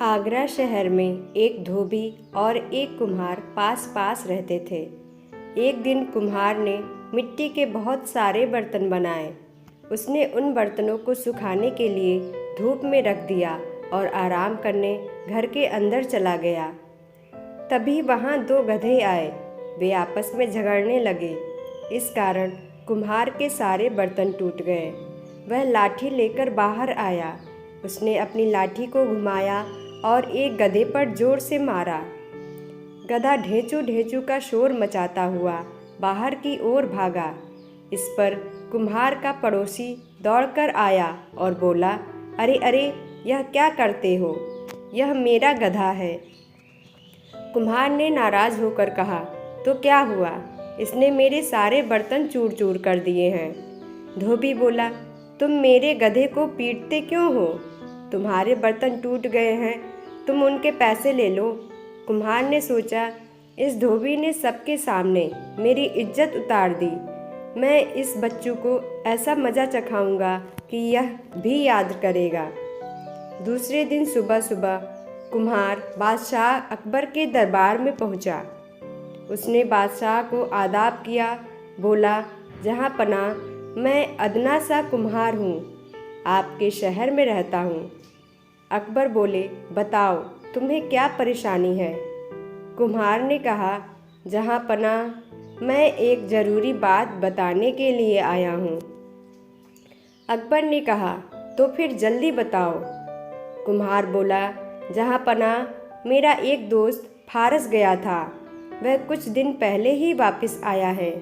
आगरा शहर में एक धोबी और एक कुम्हार पास पास रहते थे। एक दिन कुम्हार ने मिट्टी के बहुत सारे बर्तन बनाए। उसने उन बर्तनों को सुखाने के लिए धूप में रख दिया और आराम करने घर के अंदर चला गया। तभी वहाँ दो गधे आए। वे आपस में झगड़ने लगे। इस कारण कुम्हार के सारे बर्तन टूट गए। वह लाठी लेकर बाहर आया। उसने अपनी लाठी को घुमाया और एक गधे पर जोर से मारा। गधा ढेंचू ढेंचू का शोर मचाता हुआ बाहर की ओर भागा। इस पर कुम्हार का पड़ोसी दौड़कर आया और बोला, अरे अरे, यह क्या करते हो? यह मेरा गधा है। कुम्हार ने नाराज़ होकर कहा, तो क्या हुआ? इसने मेरे सारे बर्तन चूर चूर कर दिए हैं। धोबी बोला, तुम मेरे गधे को पीटते क्यों हो? तुम्हारे बर्तन टूट गए हैं, तुम उनके पैसे ले लो। कुम्हार ने सोचा, इस धोबी ने सबके सामने मेरी इज्जत उतार दी। मैं इस बच्चू को ऐसा मज़ा चखाऊंगा कि यह भी याद करेगा। दूसरे दिन सुबह सुबह कुम्हार बादशाह अकबर के दरबार में पहुंचा। उसने बादशाह को आदाब किया। बोला, जहाँ पनाह, मैं अदना सा कुम्हार हूँ, आपके शहर में रहता हूँ। अकबर बोले, बताओ तुम्हें क्या परेशानी है? कुम्हार ने कहा, जहाँ पनाह, मैं एक ज़रूरी बात बताने के लिए आया हूँ। अकबर ने कहा, तो फिर जल्दी बताओ। कुम्हार बोला, जहाँ पनाह, मेरा एक दोस्त फारस गया था। वह कुछ दिन पहले ही वापस आया है।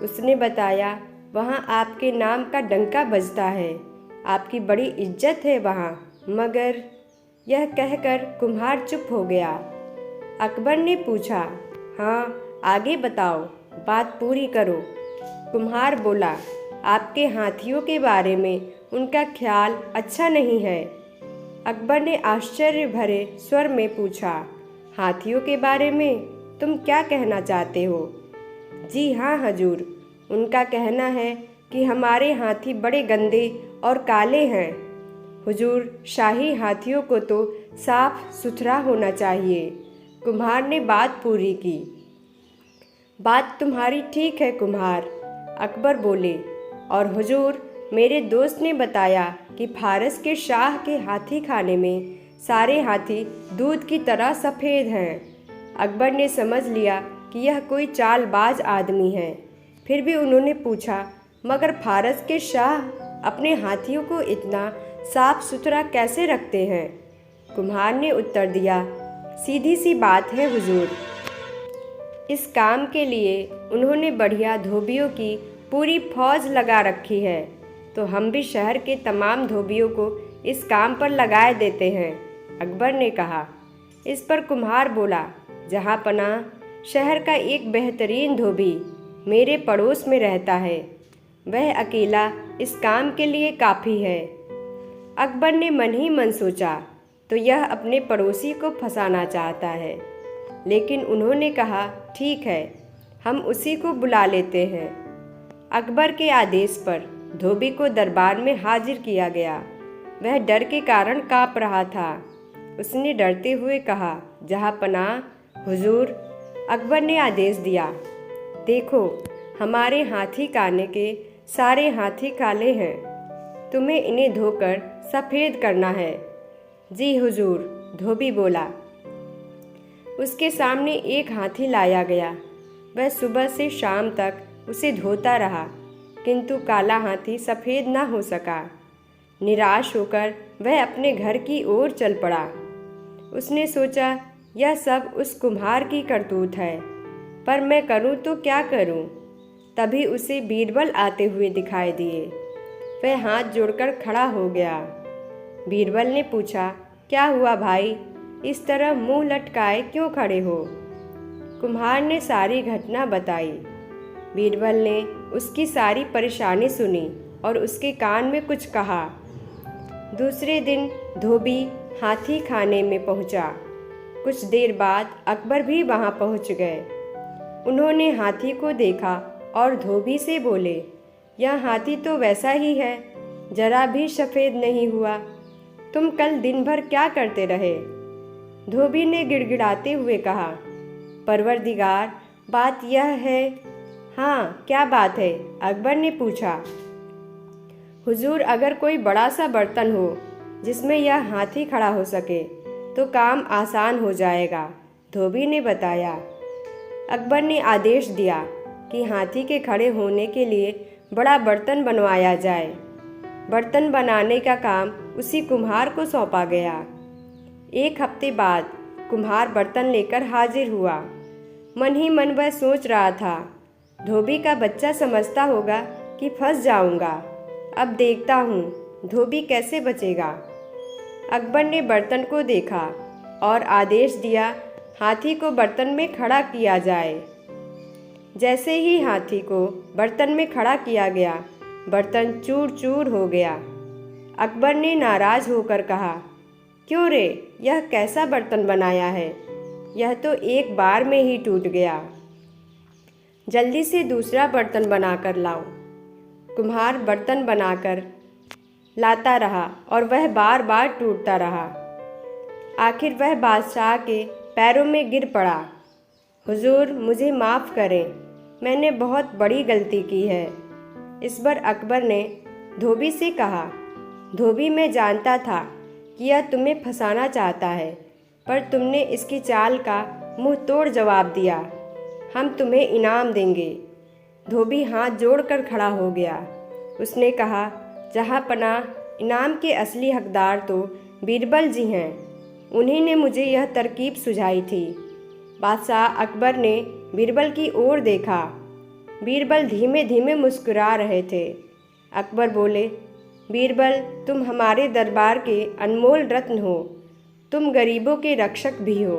उसने बताया, वहाँ आपके नाम का डंका बजता है, आपकी बड़ी इज्जत है वहाँ। मगर यह कहकर कुम्हार चुप हो गया। अकबर ने पूछा, हाँ आगे बताओ, बात पूरी करो। कुम्हार बोला, आपके हाथियों के बारे में उनका ख्याल अच्छा नहीं है। अकबर ने आश्चर्य भरे स्वर में पूछा, हाथियों के बारे में तुम क्या कहना चाहते हो? जी हाँ हजूर, उनका कहना है कि हमारे हाथी बड़े गंदे और काले हैं। हुजूर, शाही हाथियों को तो साफ सुथरा होना चाहिए। कुम्हार ने बात पूरी की। बात तुम्हारी ठीक है कुम्हार, अकबर बोले, और हुजूर, मेरे दोस्त ने बताया कि फारस के शाह के हाथी खाने में सारे हाथी दूध की तरह सफ़ेद हैं। अकबर ने समझ लिया कि यह कोई चालबाज आदमी है। फिर भी उन्होंने पूछा, मगर फारस के शाह अपने हाथियों को इतना साफ सुथरा कैसे रखते हैं? कुम्हार ने उत्तर दिया, सीधी सी बात है हुजूर। इस काम के लिए उन्होंने बढ़िया धोबियों की पूरी फौज लगा रखी है, तो हम भी शहर के तमाम धोबियों को इस काम पर लगाए देते हैं, अकबर ने कहा। इस पर कुम्हार बोला, जहाँ पनाह, शहर का एक बेहतरीन धोबी मेरे पड़ोस में रहता है। वह अकेला इस काम के लिए काफ़ी है। अकबर ने मन ही मन सोचा, तो यह अपने पड़ोसी को फंसाना चाहता है। लेकिन उन्होंने कहा, ठीक है, हम उसी को बुला लेते हैं। अकबर के आदेश पर धोबी को दरबार में हाजिर किया गया। वह डर के कारण काँप रहा था। उसने डरते हुए कहा, जहाँ पनाह, हुजूर, अकबर ने आदेश दिया, देखो, हमारे हाथी खाने के सारे हाथी काले हैं, तुम्हें इन्हें धोकर सफ़ेद करना है। जी हुजूर, धोबी बोला। उसके सामने एक हाथी लाया गया। वह सुबह से शाम तक उसे धोता रहा, किंतु काला हाथी सफ़ेद न हो सका। निराश होकर वह अपने घर की ओर चल पड़ा। उसने सोचा, यह सब उस कुम्हार की करतूत है, पर मैं करूं तो क्या करूं? तभी उसे बीरबल आते हुए दिखाई दिए। वह हाथ जोड़कर खड़ा हो गया। बीरबल ने पूछा, क्या हुआ भाई, इस तरह मुंह लटकाए क्यों खड़े हो? कुम्हार ने सारी घटना बताई। बीरबल ने उसकी सारी परेशानी सुनी और उसके कान में कुछ कहा। दूसरे दिन धोबी हाथी खाने में पहुंचा। कुछ देर बाद अकबर भी वहां पहुंच गए। उन्होंने हाथी को देखा और धोबी से बोले, यह हाथी तो वैसा ही है, जरा भी सफ़ेद नहीं हुआ। तुम कल दिन भर क्या करते रहे? धोबी ने गिड़गिड़ाते हुए कहा, परवरदिगार, बात यह है। हाँ, क्या बात है? अकबर ने पूछा। हुजूर, अगर कोई बड़ा सा बर्तन हो जिसमें यह हाथी खड़ा हो सके तो काम आसान हो जाएगा, धोबी ने बताया। अकबर ने आदेश दिया कि हाथी के खड़े होने के लिए बड़ा बर्तन बनवाया जाए। बर्तन बनाने का काम उसी कुम्हार को सौंपा गया। 1 हफ्ते बाद कुम्हार बर्तन लेकर हाजिर हुआ। मन ही मन वह सोच रहा था, धोबी का बच्चा समझता होगा कि फंस जाऊंगा। अब देखता हूँ धोबी कैसे बचेगा। अकबर ने बर्तन को देखा और आदेश दिया, हाथी को बर्तन में खड़ा किया जाए। जैसे ही हाथी को बर्तन में खड़ा किया गया, बर्तन चूर चूर हो गया। अकबर ने नाराज होकर कहा, क्यों रे, यह कैसा बर्तन बनाया है? यह तो एक बार में ही टूट गया। जल्दी से दूसरा बर्तन बनाकर लाओ। कुम्हार बर्तन बनाकर लाता रहा और वह बार बार टूटता रहा। आखिर वह बादशाह के पैरों में गिर पड़ा। हुजूर, मुझे माफ़ करें, मैंने बहुत बड़ी गलती की है। इस बार अकबर ने धोबी से कहा, धोबी, मैं जानता था कि यह तुम्हें फंसाना चाहता है, पर तुमने इसकी चाल का मुंह तोड़ जवाब दिया। हम तुम्हें इनाम देंगे। धोबी हाथ जोड़कर खड़ा हो गया। उसने कहा, जहाँपनाह, इनाम के असली हकदार तो बीरबल जी हैं। उन्हीं ने मुझे यह तरकीब सुझाई थी। बादशाह अकबर ने बीरबल की ओर देखा। बीरबल धीमे धीमे मुस्कुरा रहे थे। अकबर बोले, बीरबल, तुम हमारे दरबार के अनमोल रत्न हो। तुम गरीबों के रक्षक भी हो।